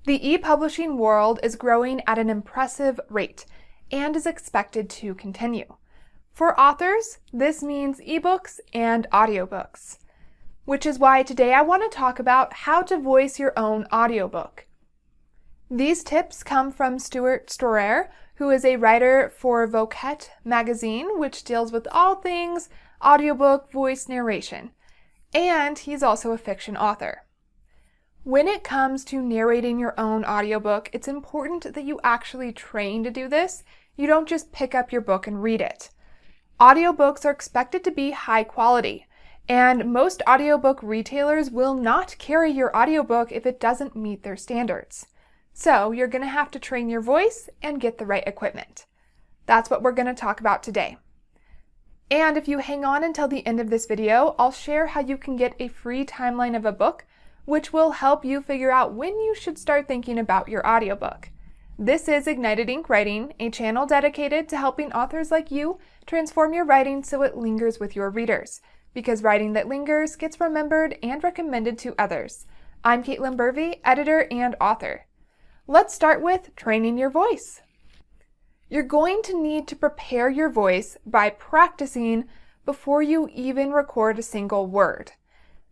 The e-publishing world is growing at an impressive rate and is expected to continue. For authors, this means ebooks and audiobooks, which is why today I want to talk about how to voice your own audiobook. These tips come from Stewart Storrar, who is a writer for Voquette magazine, which deals with all things audiobook voice narration, and he's also a fiction author. When it comes to narrating your own audiobook, it's important that you actually train to do this. You don't just pick up your book and read it. Audiobooks are expected to be high quality, and most audiobook retailers will not carry your audiobook if it doesn't meet their standards. So you're going to have to train your voice and get the right equipment. That's what we're going to talk about today. And if you hang on until the end of this video, I'll share how you can get a free timeline of a book, which will help you figure out when you should start thinking about your audiobook. This is Ignited Ink Writing, a channel dedicated to helping authors like you transform your writing so it lingers with your readers, because writing that lingers gets remembered and recommended to others. I'm Caitlin Burvey, editor and author. Let's start with training your voice. You're going to need to prepare your voice by practicing before you even record a single word.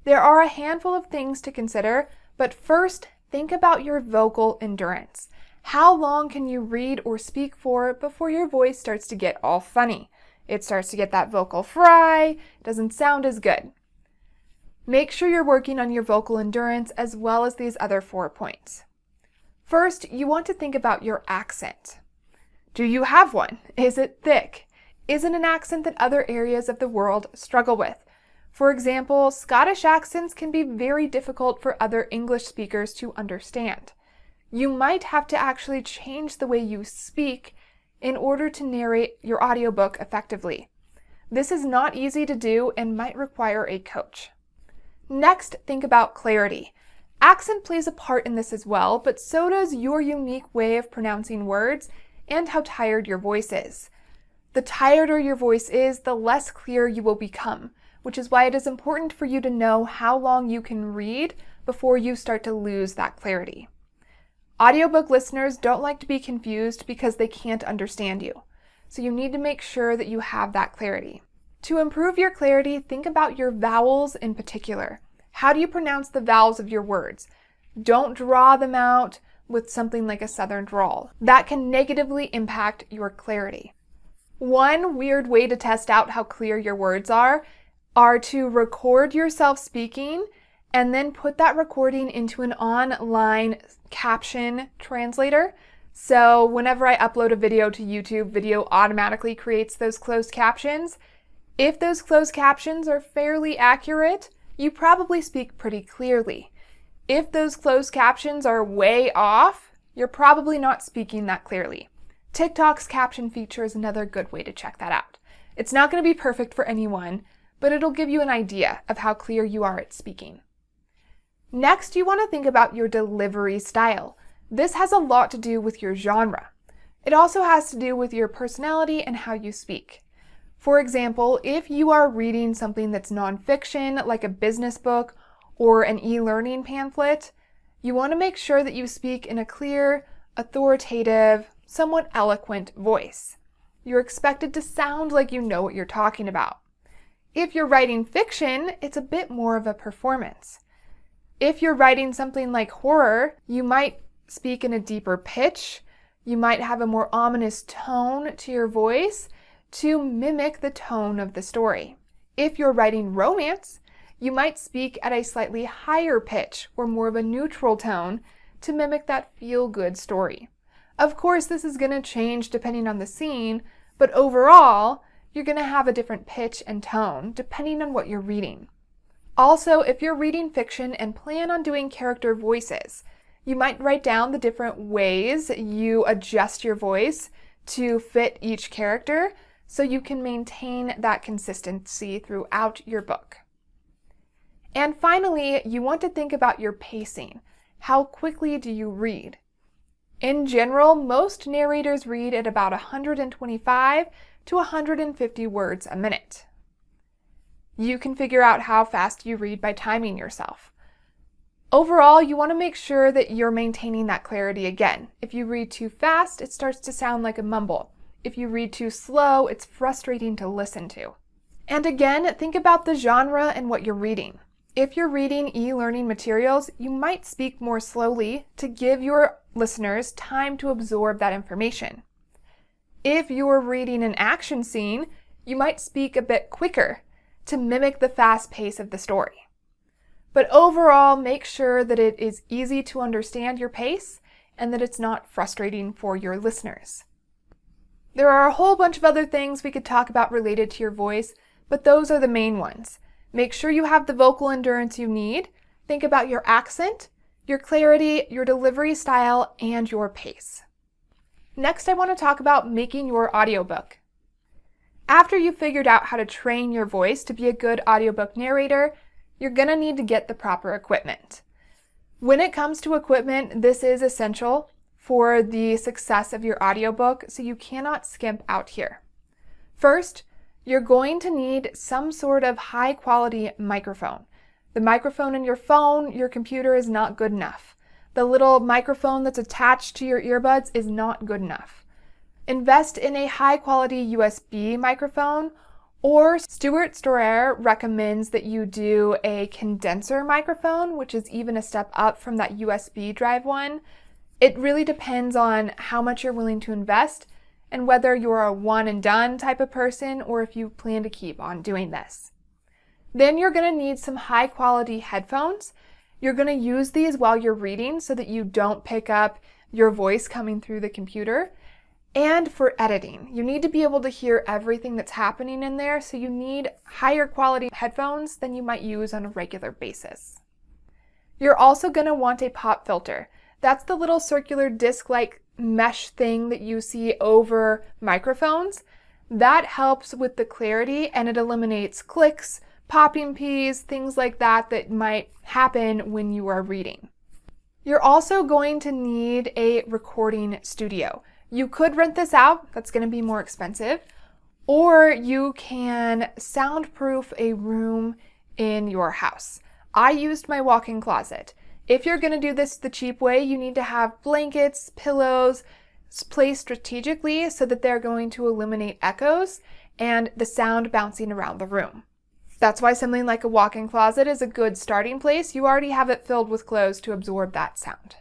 There are a handful of things to consider, but first, think about your vocal endurance. How long can you read or speak for before your voice starts to get all funny? It starts to get that vocal fry, doesn't sound as good. Make sure you're working on your vocal endurance as well as these other 4 points. First, you want to think about your accent. Do you have one? Is it thick? Is it an accent that other areas of the world struggle with? For example, Scottish accents can be very difficult for other English speakers to understand. You might have to actually change the way you speak in order to narrate your audiobook effectively. This is not easy to do and might require a coach. Next, think about clarity. Accent plays a part in this as well, but so does your unique way of pronouncing words and how tired your voice is. The tireder your voice is, the less clear you will become, which is why it is important for you to know how long you can read before you start to lose that clarity. Audiobook listeners don't like to be confused because they can't understand you, so you need to make sure that you have that clarity. To improve your clarity, think about your vowels in particular. How do you pronounce the vowels of your words? Don't draw them out with something like a southern drawl. That can negatively impact your clarity. One weird way to test out how clear your words are to record yourself speaking and then put that recording into an online caption translator. So whenever I upload a video to YouTube, video automatically creates those closed captions. If those closed captions are fairly accurate, you probably speak pretty clearly. If those closed captions are way off, you're probably not speaking that clearly. TikTok's caption feature is another good way to check that out. It's not going to be perfect for anyone, but it'll give you an idea of how clear you are at speaking. Next, you want to think about your delivery style. This has a lot to do with your genre. It also has to do with your personality and how you speak. For example, if you are reading something that's nonfiction, like a business book or an e-learning pamphlet, you want to make sure that you speak in a clear, authoritative, somewhat eloquent voice. You're expected to sound like you know what you're talking about. If you're writing fiction, it's a bit more of a performance. If you're writing something like horror, you might speak in a deeper pitch. You might have a more ominous tone to your voice to mimic the tone of the story. If you're writing romance, you might speak at a slightly higher pitch or more of a neutral tone to mimic that feel-good story. Of course, this is going to change depending on the scene, but overall, you're going to have a different pitch and tone depending on what you're reading. Also, if you're reading fiction and plan on doing character voices, you might write down the different ways you adjust your voice to fit each character so you can maintain that consistency throughout your book. And finally, you want to think about your pacing. How quickly do you read? In general, most narrators read at about 125 to 150 words a minute. You can figure out how fast you read by timing yourself. Overall, you want to make sure that you're maintaining that clarity again. If you read too fast, it starts to sound like a mumble. If you read too slow, it's frustrating to listen to. And again, think about the genre and what you're reading. If you're reading e-learning materials, you might speak more slowly to give your listeners time to absorb that information. If you're reading an action scene, you might speak a bit quicker to mimic the fast pace of the story. But overall, make sure that it is easy to understand your pace and that it's not frustrating for your listeners. There are a whole bunch of other things we could talk about related to your voice, but those are the main ones. Make sure you have the vocal endurance you need. Think about your accent, your clarity, your delivery style, and your pace. Next, I want to talk about making your audiobook. After you've figured out how to train your voice to be a good audiobook narrator, you're going to need to get the proper equipment. When it comes to equipment, this is essential for the success of your audiobook, so you cannot skimp out here. First, you're going to need some sort of high-quality microphone. The microphone in your phone, your computer is not good enough. The little microphone that's attached to your earbuds is not good enough. Invest in a high-quality USB microphone, or Stewart Storrar recommends that you do a condenser microphone, which is even a step up from that USB drive one. It really depends on how much you're willing to invest and whether you're a one and done type of person or if you plan to keep on doing this. Then you're going to need some high quality headphones. You're going to use these while you're reading so that you don't pick up your voice coming through the computer. And for editing, you need to be able to hear everything that's happening in there, so you need higher quality headphones than you might use on a regular basis. You're also going to want a pop filter. That's the little circular disc-like mesh thing that you see over microphones. That helps with the clarity and it eliminates clicks, popping peas, things like that that might happen when you are reading. You're also going to need a recording studio. You could rent this out, that's going to be more expensive, or you can soundproof a room in your house. I used my walk-in closet. If you're going to do this the cheap way, you need to have blankets, pillows placed strategically so that they're going to eliminate echoes and the sound bouncing around the room. That's why something like a walk-in closet is a good starting place. You already have it filled with clothes to absorb that sound.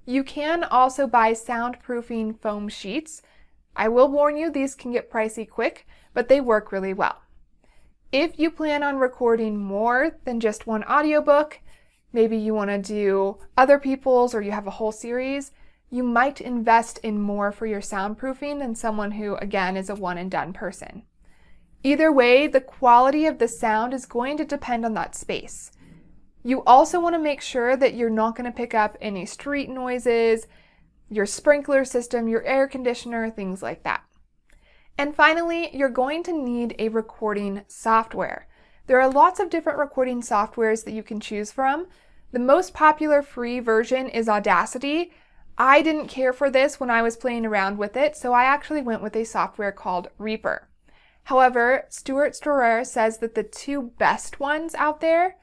You can also buy soundproofing foam sheets. I will warn you, these can get pricey quick, but they work really well. If you plan on recording more than just one audiobook, maybe you want to do other people's or you have a whole series, you might invest in more for your soundproofing than someone who, again, is a one and done person. Either way, the quality of the sound is going to depend on that space. You also want to make sure that you're not going to pick up any street noises, your sprinkler system, your air conditioner, things like that. And finally, you're going to need a recording software. There are lots of different recording softwares that you can choose from. The most popular free version is Audacity. I didn't care for this when I was playing around with it, so I actually went with a software called Reaper. However, Stewart Storrar says that the two best ones out there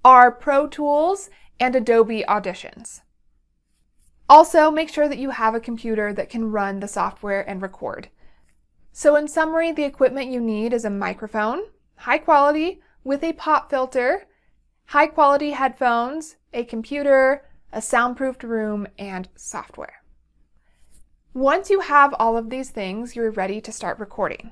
are Pro Tools and Adobe Auditions. Also, make sure that you have a computer that can run the software and record. So in summary, the equipment you need is a microphone, high quality, with a pop filter, high quality headphones, a computer, a soundproofed room, and software. Once you have all of these things, you're ready to start recording.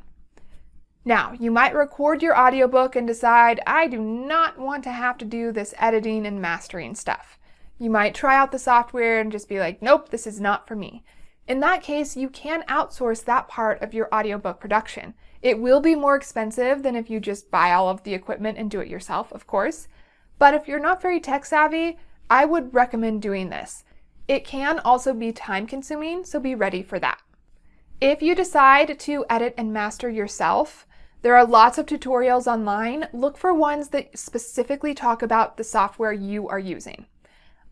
Now, you might record your audiobook and decide, I do not want to have to do this editing and mastering stuff. You might try out the software and just be like, nope, this is not for me. In that case, you can outsource that part of your audiobook production. It will be more expensive than if you just buy all of the equipment and do it yourself, of course. But if you're not very tech savvy, I would recommend doing this. It can also be time consuming, so be ready for that. If you decide to edit and master yourself, there are lots of tutorials online. Look for ones that specifically talk about the software you are using.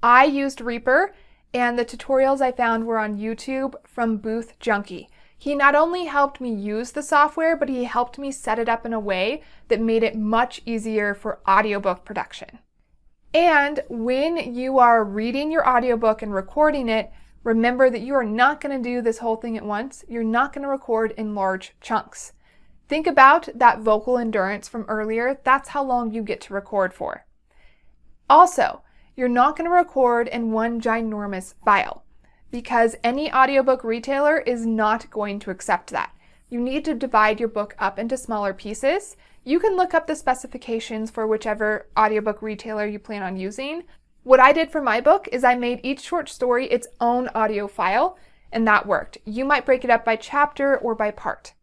I used Reaper, and the tutorials I found were on YouTube from Booth Junkie. He not only helped me use the software, but he helped me set it up in a way that made it much easier for audiobook production. And when you are reading your audiobook and recording it, remember that you are not going to do this whole thing at once. You're not going to record in large chunks. Think about that vocal endurance from earlier. That's how long you get to record for. Also, you're not going to record in one ginormous file because any audiobook retailer is not going to accept that. You need to divide your book up into smaller pieces. You can look up the specifications for whichever audiobook retailer you plan on using. What I did for my book is I made each short story its own audio file, and that worked. You might break it up by chapter or by part.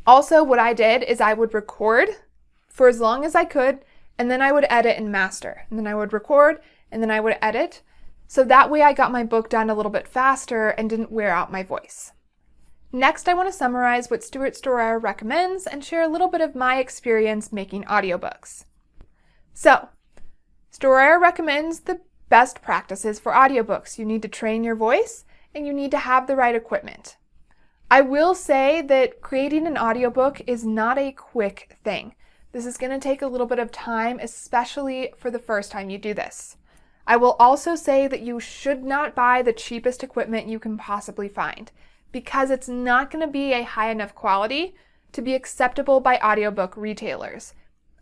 Also, what I did is I would record for as long as I could, and then I would edit and master. And then I would record, and then I would edit. So that way I got my book done a little bit faster and didn't wear out my voice. Next, I want to summarize what Stewart Storrar recommends and share a little bit of my experience making audiobooks. So, Storrar recommends the best practices for audiobooks. You need to train your voice, and you need to have the right equipment. I will say that creating an audiobook is not a quick thing. This is going to take a little bit of time, especially for the first time you do this. I will also say that you should not buy the cheapest equipment you can possibly find, because it's not going to be a high enough quality to be acceptable by audiobook retailers.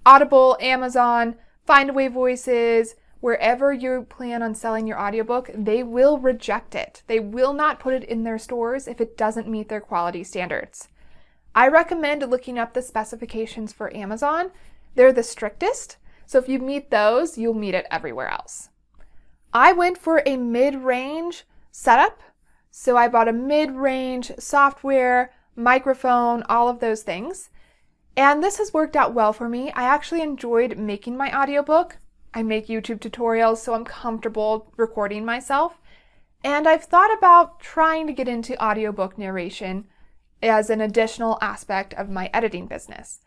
Audible, Amazon, Findaway Voices, wherever you plan on selling your audiobook, they will reject it. They will not put it in their stores if it doesn't meet their quality standards. I recommend looking up the specifications for Amazon. They're the strictest, so if you meet those, you'll meet it everywhere else. I went for a mid-range setup, so I bought a mid-range software, microphone, all of those things. And this has worked out well for me. I actually enjoyed making my audiobook. I make YouTube tutorials, so I'm comfortable recording myself. And I've thought about trying to get into audiobook narration as an additional aspect of my editing business.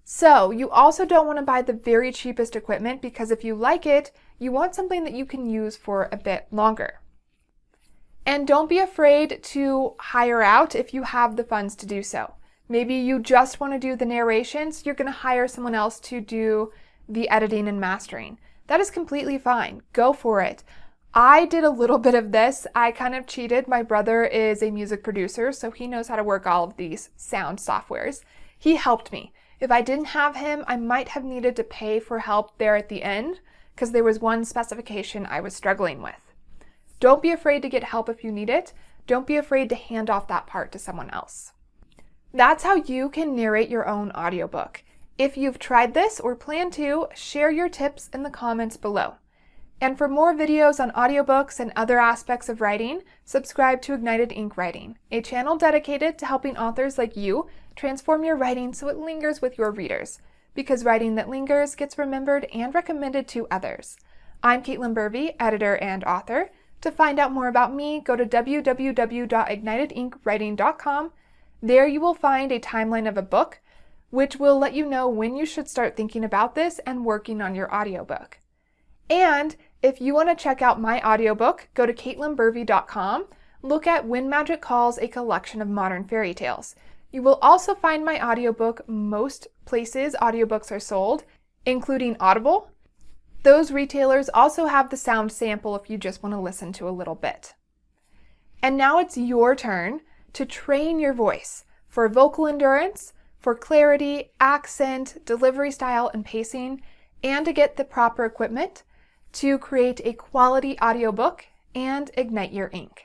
So you also don't want to buy the very cheapest equipment because if you like it, you want something that you can use for a bit longer. And don't be afraid to hire out if you have the funds to do so. Maybe you just want to do the narration, so you're going to hire someone else to do the editing and mastering. That is completely fine. Go for it. I did a little bit of this. I kind of cheated. My brother is a music producer, so he knows how to work all of these sound softwares. He helped me. If I didn't have him, I might have needed to pay for help there at the end because there was one specification I was struggling with. Don't be afraid to get help if you need it. Don't be afraid to hand off that part to someone else. That's how you can narrate your own audiobook. If you've tried this or plan to, share your tips in the comments below. And for more videos on audiobooks and other aspects of writing, subscribe to Ignited Ink Writing, a channel dedicated to helping authors like you transform your writing so it lingers with your readers. Because writing that lingers gets remembered and recommended to others. I'm Caitlin Burvey, editor and author. To find out more about me, go to www.ignitedinkwriting.com. There you will find a timeline of a book, which will let you know when you should start thinking about this and working on your audiobook. And if you want to check out my audiobook, go to caitlinburvey.com. Look at When Magic Calls, a collection of modern fairy tales. You will also find my audiobook most places audiobooks are sold, including Audible. Those retailers also have the sound sample if you just want to listen to a little bit. And now it's your turn to train your voice for vocal endurance, for clarity, accent, delivery style, and pacing, and to get the proper equipment to create a quality audiobook and ignite your ink.